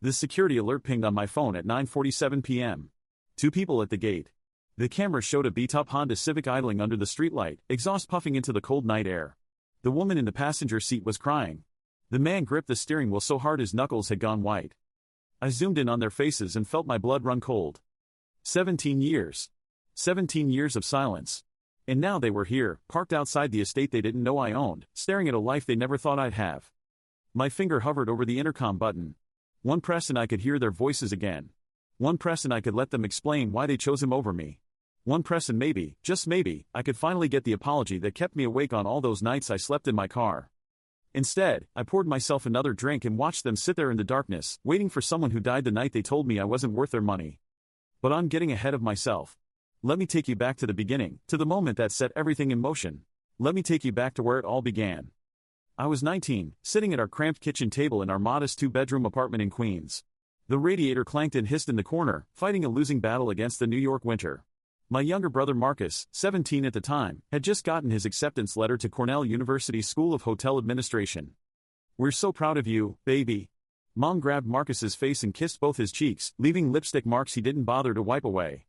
The security alert pinged on my phone at 9:47 p.m. Two people at the gate. The camera showed a beat-up Honda Civic idling under the streetlight, exhaust puffing into the cold night air. The woman in the passenger seat was crying. The man gripped the steering wheel so hard his knuckles had gone white. I zoomed in on their faces and felt my blood run cold. 17 years. 17 years of silence. And now they were here, parked outside the estate they didn't know I owned, staring at a life they never thought I'd have. My finger hovered over the intercom button. One press and I could hear their voices again. One press and I could let them explain why they chose him over me. One press and maybe, just maybe, I could finally get the apology that kept me awake on all those nights I slept in my car. Instead, I poured myself another drink and watched them sit there in the darkness, waiting for someone who died the night they told me I wasn't worth their money. But I'm getting ahead of myself. Let me take you back to the beginning, to the moment that set everything in motion. Let me take you back to where it all began. I was 19, sitting at our cramped kitchen table in our modest two-bedroom apartment in Queens. The radiator clanked and hissed in the corner, fighting a losing battle against the New York winter. My younger brother Marcus, 17 at the time, had just gotten his acceptance letter to Cornell University's School of Hotel Administration. "We're so proud of you, baby." Mom grabbed Marcus's face and kissed both his cheeks, leaving lipstick marks he didn't bother to wipe away.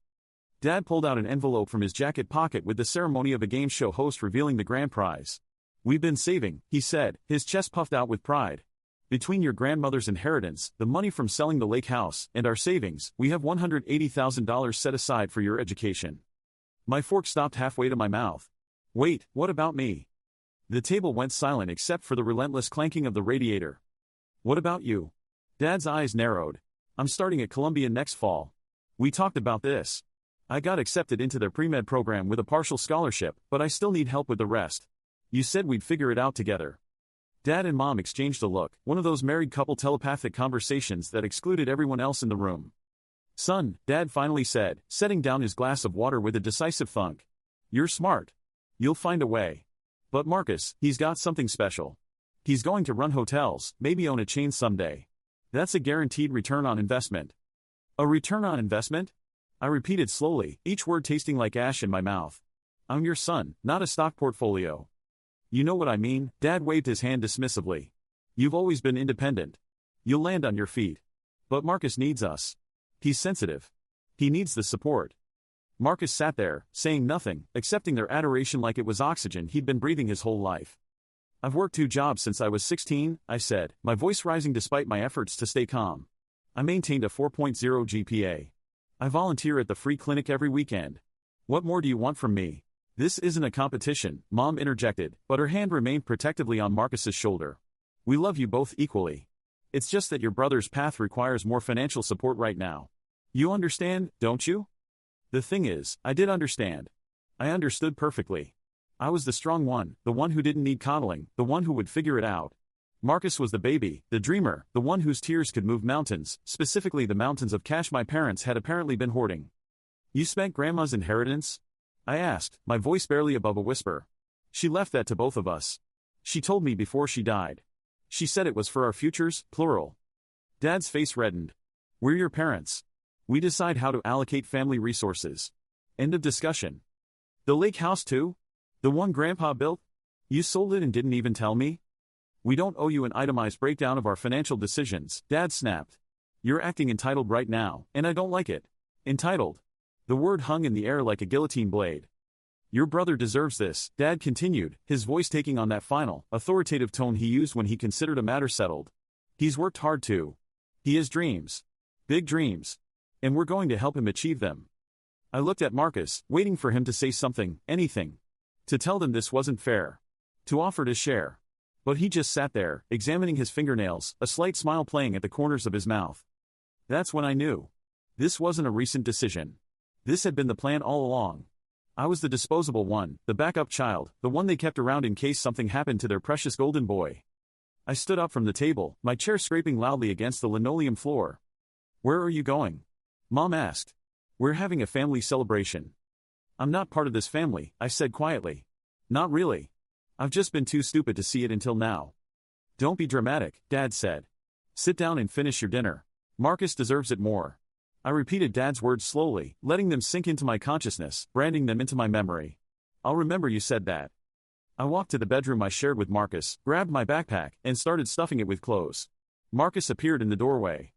Dad pulled out an envelope from his jacket pocket with the ceremony of a game show host revealing the grand prize. "We've been saving," he said, his chest puffed out with pride. "Between your grandmother's inheritance, the money from selling the lake house, and our savings, we have $180,000 set aside for your education." My fork stopped halfway to my mouth. "Wait, what about me?" The table went silent except for the relentless clanking of the radiator. "What about you?" Dad's eyes narrowed. "I'm starting at Columbia next fall. We talked about this. I got accepted into their pre-med program with a partial scholarship, but I still need help with the rest. You said we'd figure it out together." Dad and Mom exchanged a look, one of those married couple telepathic conversations that excluded everyone else in the room. "Son," Dad finally said, setting down his glass of water with a decisive thunk. "You're smart. You'll find a way. But Marcus, he's got something special. He's going to run hotels, maybe own a chain someday. That's a guaranteed return on investment." "A return on investment?" I repeated slowly, each word tasting like ash in my mouth. "I'm your son, not a stock portfolio." "You know what I mean," Dad waved his hand dismissively. "You've always been independent. You'll land on your feet. But Marcus needs us. He's sensitive. He needs the support." Marcus sat there, saying nothing, accepting their adoration like it was oxygen he'd been breathing his whole life. "I've worked 2 jobs since I was 16, I said, my voice rising despite my efforts to stay calm. "I maintained a 4.0 GPA. I volunteer at the free clinic every weekend. What more do you want from me?" "This isn't a competition," Mom interjected, but her hand remained protectively on Marcus's shoulder. "We love you both equally. It's just that your brother's path requires more financial support right now. You understand, don't you?" The thing is, I did understand. I understood perfectly. I was the strong one, the one who didn't need coddling, the one who would figure it out. Marcus was the baby, the dreamer, the one whose tears could move mountains, specifically the mountains of cash my parents had apparently been hoarding. "You spent Grandma's inheritance?" I asked, my voice barely above a whisper. "She left that to both of us. She told me before she died. She said it was for our futures, plural." Dad's face reddened. "We're your parents. We decide how to allocate family resources. End of discussion." "The lake house too? The one Grandpa built? You sold it and didn't even tell me?" "We don't owe you an itemized breakdown of our financial decisions," Dad snapped. "You're acting entitled right now, and I don't like it." "Entitled?" The word hung in the air like a guillotine blade. "Your brother deserves this," Dad continued, his voice taking on that final, authoritative tone he used when he considered a matter settled. "He's worked hard too. He has dreams. Big dreams. And we're going to help him achieve them." I looked at Marcus, waiting for him to say something, anything. To tell them this wasn't fair. To offer to share. But he just sat there, examining his fingernails, a slight smile playing at the corners of his mouth. That's when I knew. This wasn't a recent decision. This had been the plan all along. I was the disposable one, the backup child, the one they kept around in case something happened to their precious golden boy. I stood up from the table, my chair scraping loudly against the linoleum floor. "Where are you going?" Mom asked. "We're having a family celebration." "I'm not part of this family," I said quietly. "Not really. I've just been too stupid to see it until now." "Don't be dramatic," Dad said. "Sit down and finish your dinner. Marcus deserves it more." I repeated Dad's words slowly, letting them sink into my consciousness, branding them into my memory. "I'll remember you said that." I walked to the bedroom I shared with Marcus, grabbed my backpack, and started stuffing it with clothes. Marcus appeared in the doorway.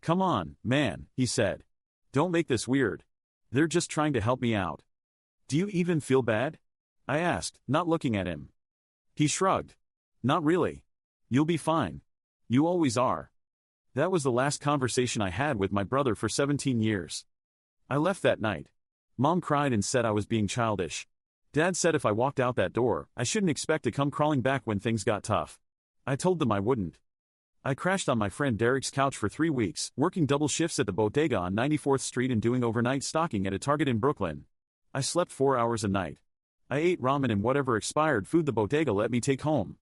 "Come on, man," he said. "Don't make this weird. They're just trying to help me out." "Do you even feel bad?" I asked, not looking at him. He shrugged. "Not really. You'll be fine. You always are." That was the last conversation I had with my brother for 17 years. I left that night. Mom cried and said I was being childish. Dad said if I walked out that door, I shouldn't expect to come crawling back when things got tough. I told them I wouldn't. I crashed on my friend Derek's couch for 3 weeks, working double shifts at the bodega on 94th Street and doing overnight stocking at a Target in Brooklyn. I slept 4 hours a night. I ate ramen and whatever expired food the bodega let me take home.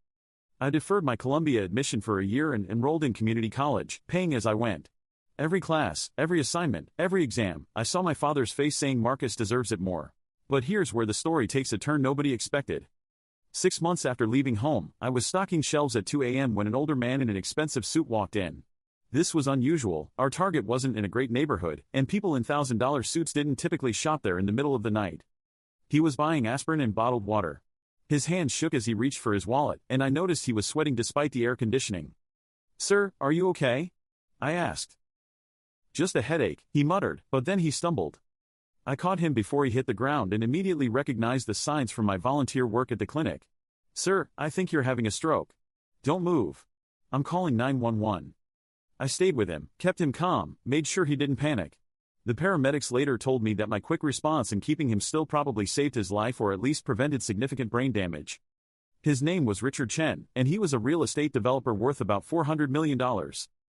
I deferred my Columbia admission for a year and enrolled in community college, paying as I went. Every class, every assignment, every exam, I saw my father's face saying Marcus deserves it more. But here's where the story takes a turn nobody expected. 6 months after leaving home, I was stocking shelves at 2 a.m. when an older man in an expensive suit walked in. This was unusual, our Target wasn't in a great neighborhood, and people in $1,000 suits didn't typically shop there in the middle of the night. He was buying aspirin and bottled water. His hand shook as he reached for his wallet, and I noticed he was sweating despite the air conditioning. "Sir, are you okay?" I asked. "Just a headache," he muttered, but then he stumbled. I caught him before he hit the ground and immediately recognized the signs from my volunteer work at the clinic. "Sir, I think you're having a stroke. Don't move. I'm calling 911. I stayed with him, kept him calm, made sure he didn't panic. The paramedics later told me that my quick response and keeping him still probably saved his life or at least prevented significant brain damage. His name was Richard Chen, and he was a real estate developer worth about $400 million.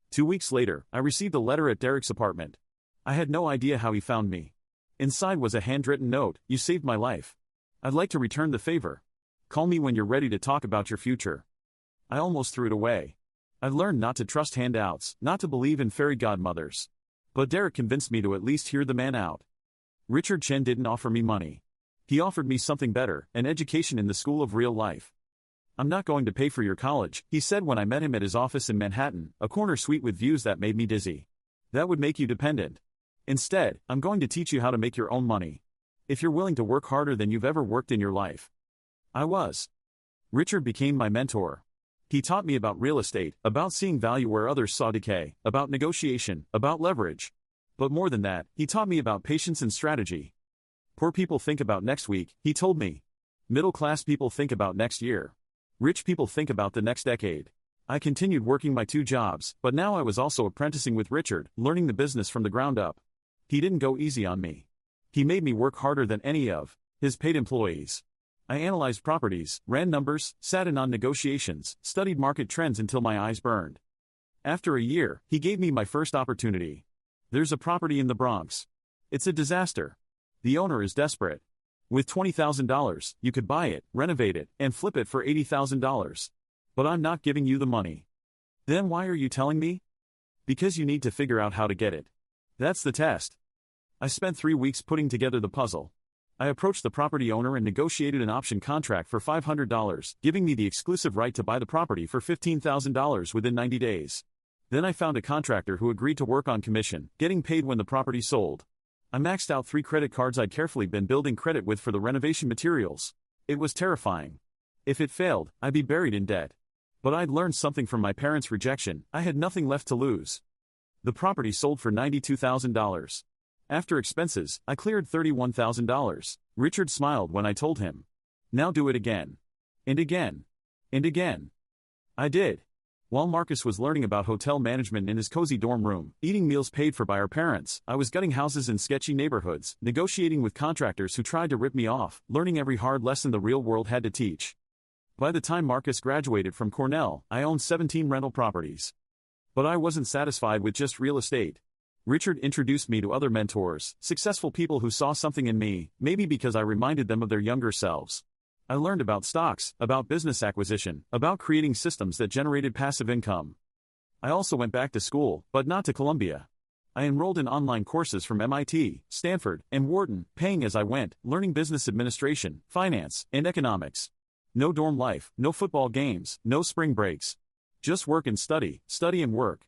2 weeks later, I received a letter at Derek's apartment. I had no idea how he found me. Inside was a handwritten note: "You saved my life. I'd like to return the favor. Call me when you're ready to talk about your future." I almost threw it away. I've learned not to trust handouts, not to believe in fairy godmothers. But Derek convinced me to at least hear the man out. Richard Chen didn't offer me money. He offered me something better, an education in the school of real life. "I'm not going to pay for your college," he said when I met him at his office in Manhattan, a corner suite with views that made me dizzy. "That would make you dependent. Instead, I'm going to teach you how to make your own money. If you're willing to work harder than you've ever worked in your life." I was. Richard became my mentor. He taught me about real estate, about seeing value where others saw decay, about negotiation, about leverage. But more than that, he taught me about patience and strategy. "Poor people think about next week," he told me. "Middle-class people think about next year. Rich people think about the next decade." I continued working my 2 jobs, but now I was also apprenticing with Richard, learning the business from the ground up. He didn't go easy on me. He made me work harder than any of his paid employees. I analyzed properties, ran numbers, sat in on negotiations, studied market trends until my eyes burned. After a year, he gave me my first opportunity. "There's a property in the Bronx. It's a disaster. The owner is desperate. With $20,000, you could buy it, renovate it, and flip it for $80,000. But I'm not giving you the money." "Then why are you telling me?" "Because you need to figure out how to get it. That's the test." I spent 3 weeks putting together the puzzle. I approached the property owner and negotiated an option contract for $500, giving me the exclusive right to buy the property for $15,000 within 90 days. Then I found a contractor who agreed to work on commission, getting paid when the property sold. I maxed out 3 credit cards I'd carefully been building credit with for the renovation materials. It was terrifying. If it failed, I'd be buried in debt. But I'd learned something from my parents' rejection. I had nothing left to lose. The property sold for $92,000. After expenses, I cleared $31,000. Richard smiled when I told him. "Now do it again. And again. And again." I did. While Marcus was learning about hotel management in his cozy dorm room, eating meals paid for by our parents, I was gutting houses in sketchy neighborhoods, negotiating with contractors who tried to rip me off, learning every hard lesson the real world had to teach. By the time Marcus graduated from Cornell, I owned 17 rental properties. But I wasn't satisfied with just real estate. Richard introduced me to other mentors, successful people who saw something in me, maybe because I reminded them of their younger selves. I learned about stocks, about business acquisition, about creating systems that generated passive income. I also went back to school, but not to Columbia. I enrolled in online courses from MIT, Stanford, and Wharton, paying as I went, learning business administration, finance, and economics. No dorm life, no football games, no spring breaks. Just work and study and work.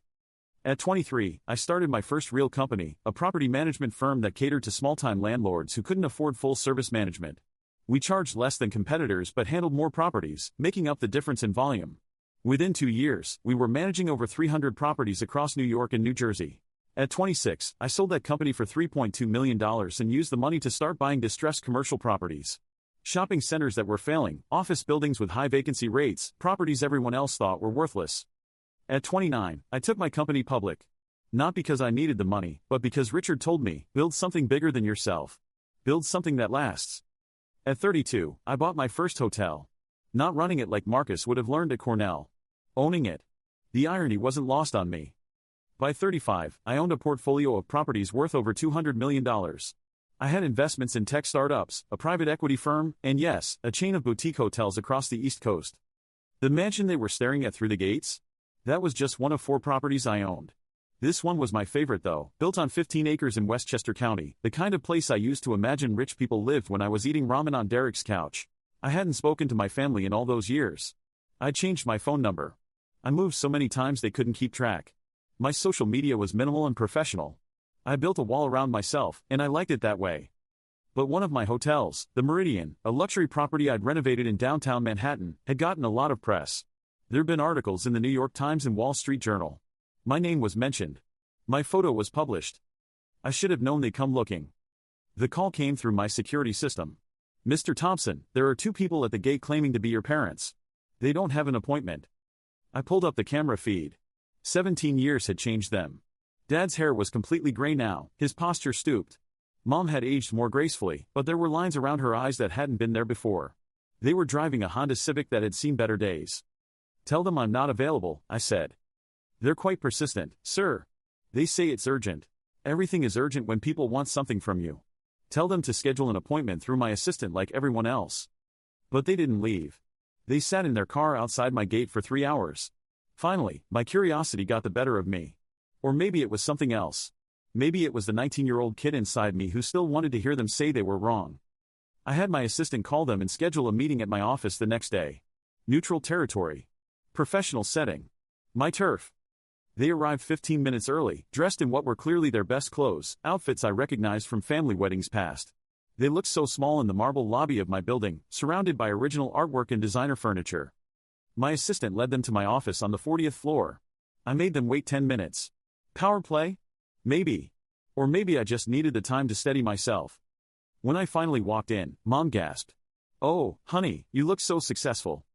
At 23, I started my first real company, a property management firm that catered to small-time landlords who couldn't afford full-service management. We charged less than competitors but handled more properties, making up the difference in volume. Within 2 years, we were managing over 300 properties across New York and New Jersey. At 26, I sold that company for $3.2 million and used the money to start buying distressed commercial properties. Shopping centers that were failing, office buildings with high vacancy rates, properties everyone else thought were worthless. At 29, I took my company public. Not because I needed the money, but because Richard told me, build something bigger than yourself. Build something that lasts. At 32, I bought my first hotel. Not running it like Marcus would have learned at Cornell. Owning it. The irony wasn't lost on me. By 35, I owned a portfolio of properties worth over $200 million. I had investments in tech startups, a private equity firm, and yes, a chain of boutique hotels across the East Coast. The mansion they were staring at through the gates? That was just one of 4 properties I owned. This one was my favorite though, built on 15 acres in Westchester County, the kind of place I used to imagine rich people lived when I was eating ramen on Derek's couch. I hadn't spoken to my family in all those years. I changed my phone number. I moved so many times they couldn't keep track. My social media was minimal and professional. I built a wall around myself, and I liked it that way. But one of my hotels, the Meridian, a luxury property I'd renovated in downtown Manhattan, had gotten a lot of press. There'd been articles in the New York Times and Wall Street Journal. My name was mentioned. My photo was published. I should have known they'd come looking. The call came through my security system. Mr. Thompson, there are 2 people at the gate claiming to be your parents. They don't have an appointment. I pulled up the camera feed. 17 years had changed them. Dad's hair was completely gray now, his posture stooped. Mom had aged more gracefully, but there were lines around her eyes that hadn't been there before. They were driving a Honda Civic that had seen better days. Tell them I'm not available, I said. They're quite persistent, sir. They say it's urgent. Everything is urgent when people want something from you. Tell them to schedule an appointment through my assistant like everyone else. But they didn't leave. They sat in their car outside my gate for 3 hours. Finally, my curiosity got the better of me. Or maybe it was something else. Maybe it was the 19-year-old kid inside me who still wanted to hear them say they were wrong. I had my assistant call them and schedule a meeting at my office the next day. Neutral territory. Professional setting. My turf. They arrived 15 minutes early, dressed in what were clearly their best clothes, outfits I recognized from family weddings past. They looked so small in the marble lobby of my building, surrounded by original artwork and designer furniture. My assistant led them to my office on the 40th floor. I made them wait 10 minutes. Power play? Maybe. Or maybe I just needed the time to steady myself. When I finally walked in, Mom gasped. "Oh, honey, you look so successful."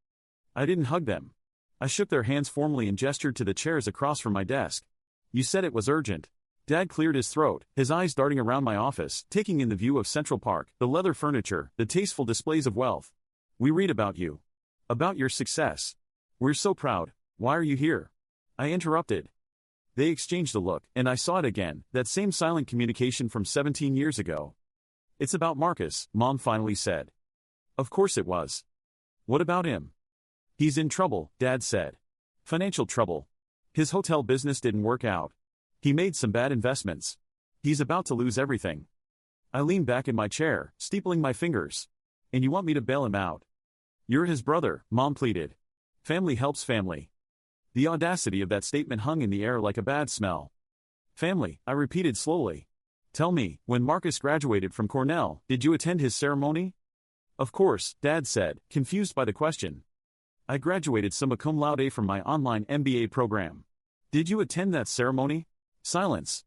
I didn't hug them. I shook their hands formally and gestured to the chairs across from my desk. "You said it was urgent." Dad cleared his throat, his eyes darting around my office, taking in the view of Central Park, the leather furniture, the tasteful displays of wealth. "We read about you. About your success. We're so proud. Why are you here?" I interrupted. They exchanged a look, and I saw it again, that same silent communication from 17 years ago. "It's about Marcus," Mom finally said. Of course it was. "What about him?" "He's in trouble," Dad said. "Financial trouble. His hotel business didn't work out. He made some bad investments. He's about to lose everything." I leaned back in my chair, steepling my fingers. "And you want me to bail him out?" "You're his brother," Mom pleaded. "Family helps family." The audacity of that statement hung in the air like a bad smell. "Family," I repeated slowly. "Tell me, when Marcus graduated from Cornell, did you attend his ceremony?" "Of course," Dad said, confused by the question. "I graduated summa cum laude from my online MBA program." "Did you attend that ceremony?" Silence.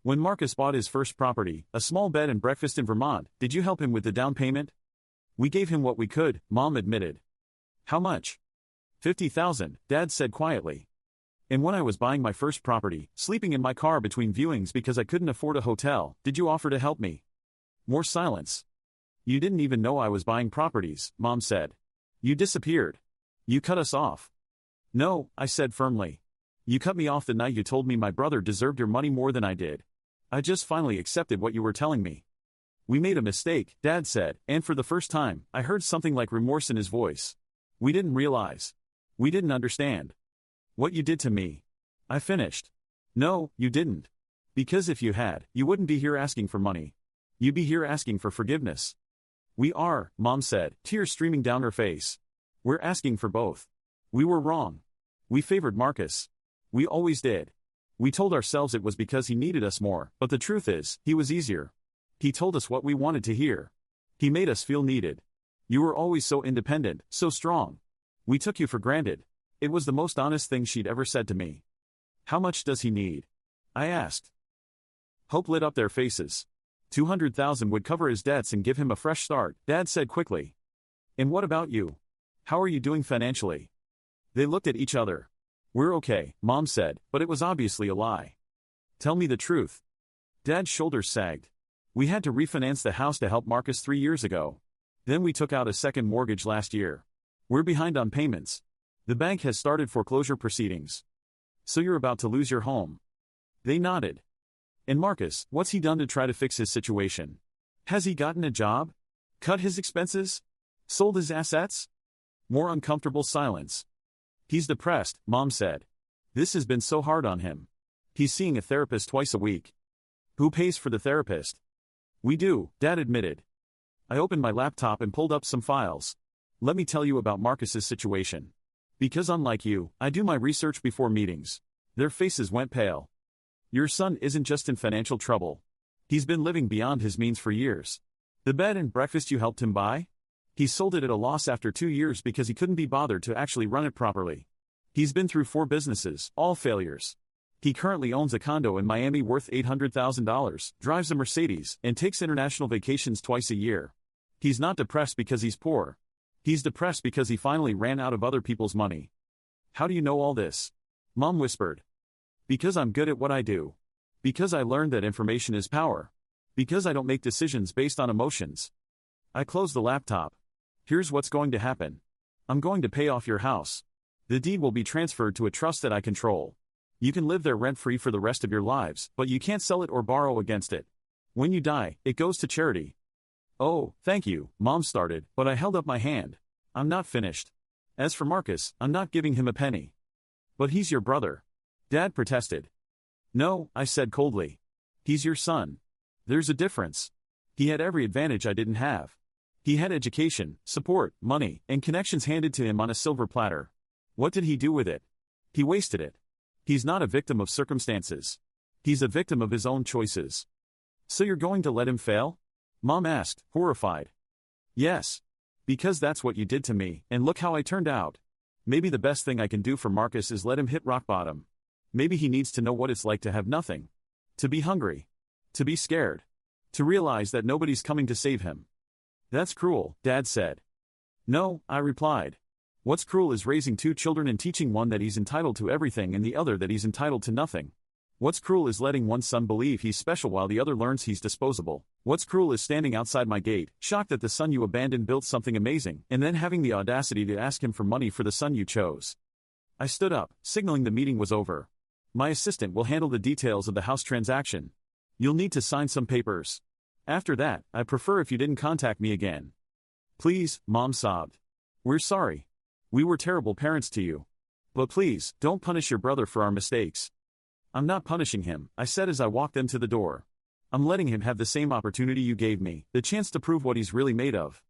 "When Marcus bought his first property, a small bed and breakfast in Vermont, did you help him with the down payment?" "We gave him what we could," Mom admitted. "How much?" $50,000, Dad said quietly. "And when I was buying my first property, sleeping in my car between viewings because I couldn't afford a hotel, did you offer to help me?" More silence. "You didn't even know I was buying properties," Mom said. "You disappeared. You cut us off." "No," I said firmly. "You cut me off the night you told me my brother deserved your money more than I did. I just finally accepted what you were telling me." "We made a mistake," Dad said, and for the first time, I heard something like remorse in his voice. "We didn't realize. We didn't understand. What you did to me." I finished. "No, you didn't. Because if you had, you wouldn't be here asking for money. You'd be here asking for forgiveness." "We are," Mom said, tears streaming down her face. "We're asking for both. We were wrong. We favored Marcus. We always did. We told ourselves it was because he needed us more, but the truth is, he was easier. He told us what we wanted to hear. He made us feel needed. You were always so independent, so strong. We took you for granted." It was the most honest thing she'd ever said to me. "How much does he need?" I asked. Hope lit up their faces. 200,000 would cover his debts and give him a fresh start, Dad said quickly. And what about you? How are you doing financially? They looked at each other. We're okay, Mom said, but it was obviously a lie. Tell me the truth. Dad's shoulders sagged. We had to refinance the house to help Marcus 3 years ago. Then we took out a second mortgage last year. We're behind on payments. The bank has started foreclosure proceedings. So you're about to lose your home. They nodded. And Marcus, what's he done to try to fix his situation? Has he gotten a job? Cut his expenses? Sold his assets? More uncomfortable silence. He's depressed, Mom said. This has been so hard on him. He's seeing a therapist twice a week. Who pays for the therapist? We do, Dad admitted. I opened my laptop and pulled up some files. Let me tell you about Marcus's situation. Because unlike you, I do my research before meetings. Their faces went pale. Your son isn't just in financial trouble. He's been living beyond his means for years. The bed and breakfast you helped him buy? He sold it at a loss after 2 years because he couldn't be bothered to actually run it properly. He's been through 4 businesses, all failures. He currently owns a condo in Miami worth $800,000, drives a Mercedes, and takes international vacations twice a year. He's not depressed because he's poor. He's depressed because he finally ran out of other people's money. How do you know all this? Mom whispered. Because I'm good at what I do. Because I learned that information is power. Because I don't make decisions based on emotions. I closed the laptop. Here's what's going to happen. I'm going to pay off your house. The deed will be transferred to a trust that I control. You can live there rent-free for the rest of your lives, but you can't sell it or borrow against it. When you die, it goes to charity. Oh, thank you, Mom started, but I held up my hand. I'm not finished. As for Marcus, I'm not giving him a penny. But he's your brother. Dad protested. No, I said coldly. He's your son. There's a difference. He had every advantage I didn't have. He had education, support, money, and connections handed to him on a silver platter. What did he do with it? He wasted it. He's not a victim of circumstances. He's a victim of his own choices. So you're going to let him fail? Mom asked, horrified. Yes. Because that's what you did to me, and look how I turned out. Maybe the best thing I can do for Marcus is let him hit rock bottom. Maybe he needs to know what it's like to have nothing. To be hungry. To be scared. To realize that nobody's coming to save him. That's cruel, Dad said. No, I replied. What's cruel is raising 2 children and teaching one that he's entitled to everything and the other that he's entitled to nothing. What's cruel is letting one son believe he's special while the other learns he's disposable. What's cruel is standing outside my gate, shocked that the son you abandoned built something amazing, and then having the audacity to ask him for money for the son you chose. I stood up, signaling the meeting was over. My assistant will handle the details of the house transaction. You'll need to sign some papers. After that, I'd prefer if you didn't contact me again. Please, Mom sobbed. We're sorry. We were terrible parents to you. But please, don't punish your brother for our mistakes. I'm not punishing him, I said as I walked them to the door. I'm letting him have the same opportunity you gave me, the chance to prove what he's really made of.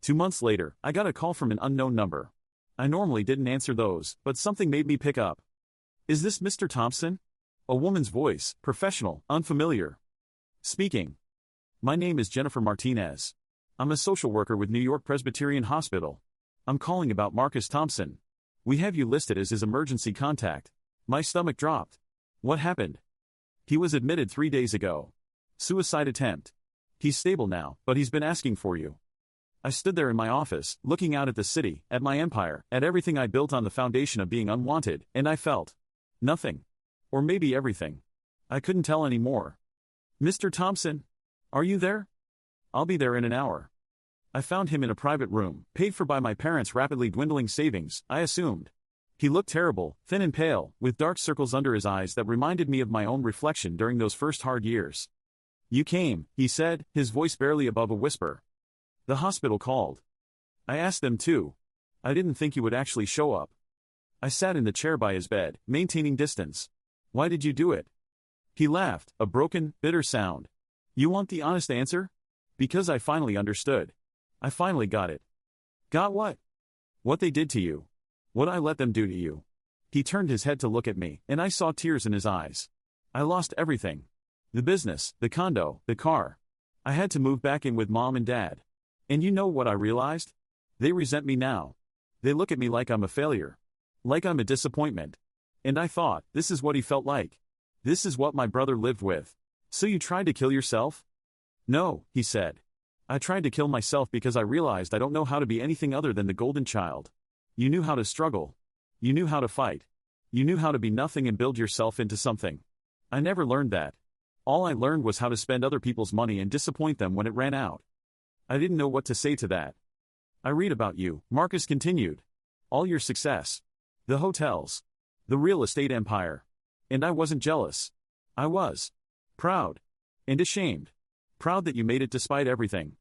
2 months later, I got a call from an unknown number. I normally didn't answer those, but something made me pick up. Is this Mr. Thompson? A woman's voice, professional, unfamiliar. Speaking. My name is Jennifer Martinez. I'm a social worker with New York Presbyterian Hospital. I'm calling about Marcus Thompson. We have you listed as his emergency contact. My stomach dropped. What happened? He was admitted 3 days ago. Suicide attempt. He's stable now, but he's been asking for you. I stood there in my office, looking out at the city, at my empire, at everything I built on the foundation of being unwanted, and I felt nothing. Or maybe everything. I couldn't tell anymore. Mr. Thompson? Are you there? I'll be there in an hour. I found him in a private room, paid for by my parents' rapidly dwindling savings, I assumed. He looked terrible, thin and pale, with dark circles under his eyes that reminded me of my own reflection during those first hard years. You came, he said, his voice barely above a whisper. The hospital called. I asked them too. I didn't think you would actually show up. I sat in the chair by his bed, maintaining distance. Why did you do it? He laughed, a broken, bitter sound. You want the honest answer? Because I finally understood. I finally got it. Got what? What they did to you. What I let them do to you. He turned his head to look at me, and I saw tears in his eyes. I lost everything. The business, the condo, the car. I had to move back in with Mom and Dad. And you know what I realized? They resent me now. They look at me like I'm a failure. Like I'm a disappointment. And I thought, this is what he felt like. This is what my brother lived with. So you tried to kill yourself? No, he said. I tried to kill myself because I realized I don't know how to be anything other than the golden child. You knew how to struggle. You knew how to fight. You knew how to be nothing and build yourself into something. I never learned that. All I learned was how to spend other people's money and disappoint them when it ran out. I didn't know what to say to that. I read about you, Marcus continued. All your success. The hotels. The real estate empire. And I wasn't jealous. I was proud. And ashamed. Proud that you made it despite everything.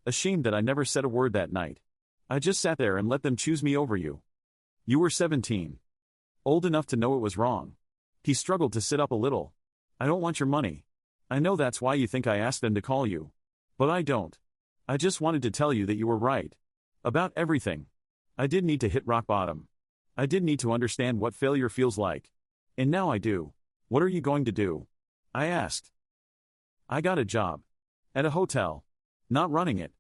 Ashamed that I never said a word that night. I just sat there and let them choose me over you. You were 17. Old enough to know it was wrong. He struggled to sit up a little. I don't want your money. I know that's why you think I asked them to call you. But I don't. I just wanted to tell you that you were right. About everything. I did need to hit rock bottom. I did need to understand what failure feels like. And now I do. What are you going to do? I asked. I got a job. At a hotel. Not running it.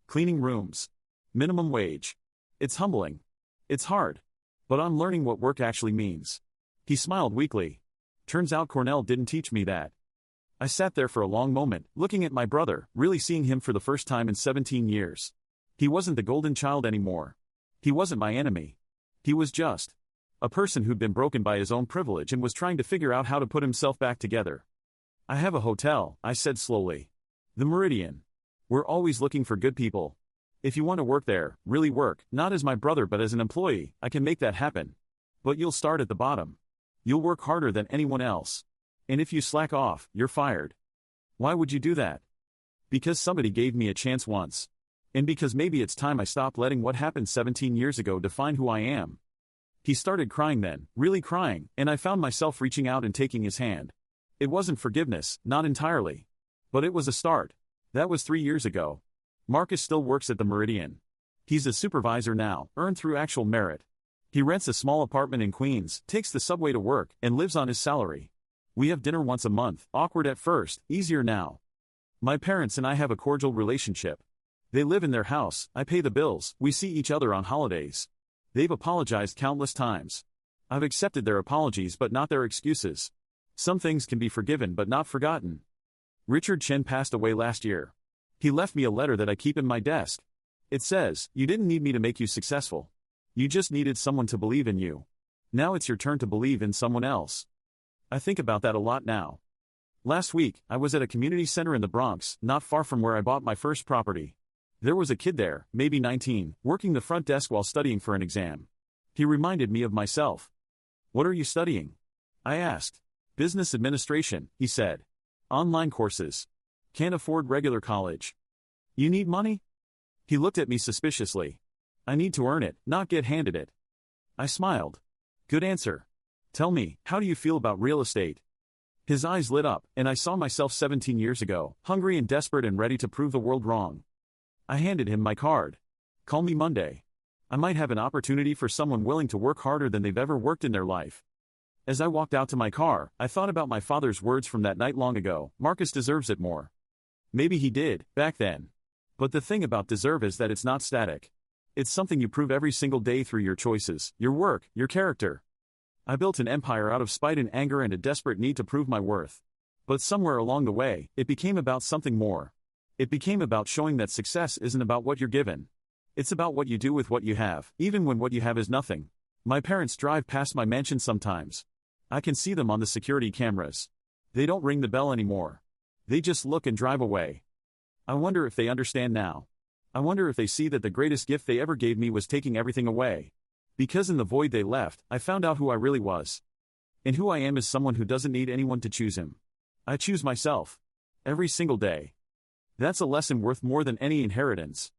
Cleaning rooms. Minimum wage. It's humbling. It's hard. But I'm learning what work actually means. He smiled weakly. Turns out Cornell didn't teach me that. I sat there for a long moment, looking at my brother, really seeing him for the first time in 17 years. He wasn't the golden child anymore. He wasn't my enemy. He was just a person who'd been broken by his own privilege and was trying to figure out how to put himself back together. I have a hotel, I said slowly. The Meridian. We're always looking for good people. If you want to work there, really work, not as my brother but as an employee, I can make that happen. But you'll start at the bottom. You'll work harder than anyone else. And if you slack off, you're fired. Why would you do that? Because somebody gave me a chance once. And because maybe it's time I stopped letting what happened 17 years ago define who I am. He started crying then, really crying, and I found myself reaching out and taking his hand. It wasn't forgiveness, not entirely. But it was a start. That was 3 years ago. Marcus still works at the Meridian. He's a supervisor now, earned through actual merit. He rents a small apartment in Queens, takes the subway to work, and lives on his salary. We have dinner once a month, awkward at first, easier now. My parents and I have a cordial relationship. They live in their house, I pay the bills, we see each other on holidays. They've apologized countless times. I've accepted their apologies but not their excuses. Some things can be forgiven but not forgotten. Richard Chen passed away last year. He left me a letter that I keep in my desk. It says, "You didn't need me to make you successful. You just needed someone to believe in you. Now it's your turn to believe in someone else." I think about that a lot now. Last week, I was at a community center in the Bronx, not far from where I bought my first property. There was a kid there, maybe 19, working the front desk while studying for an exam. He reminded me of myself. "What are you studying?" I asked. "Business administration," he said. "Online courses. Can't afford regular college." "You need money?" He looked at me suspiciously. "I need to earn it, not get handed it." I smiled. "Good answer. Tell me, how do you feel about real estate?" His eyes lit up, and I saw myself 17 years ago, hungry and desperate and ready to prove the world wrong. I handed him my card. "Call me Monday. I might have an opportunity for someone willing to work harder than they've ever worked in their life." As I walked out to my car, I thought about my father's words from that night long ago, "Marcus deserves it more." Maybe he did, back then. But the thing about deserve is that it's not static. It's something you prove every single day through your choices, your work, your character. I built an empire out of spite and anger and a desperate need to prove my worth. But somewhere along the way, it became about something more. It became about showing that success isn't about what you're given. It's about what you do with what you have, even when what you have is nothing. My parents drive past my mansion sometimes. I can see them on the security cameras. They don't ring the bell anymore. They just look and drive away. I wonder if they understand now. I wonder if they see that the greatest gift they ever gave me was taking everything away. Because in the void they left, I found out who I really was. And who I am is someone who doesn't need anyone to choose him. I choose myself. Every single day. That's a lesson worth more than any inheritance.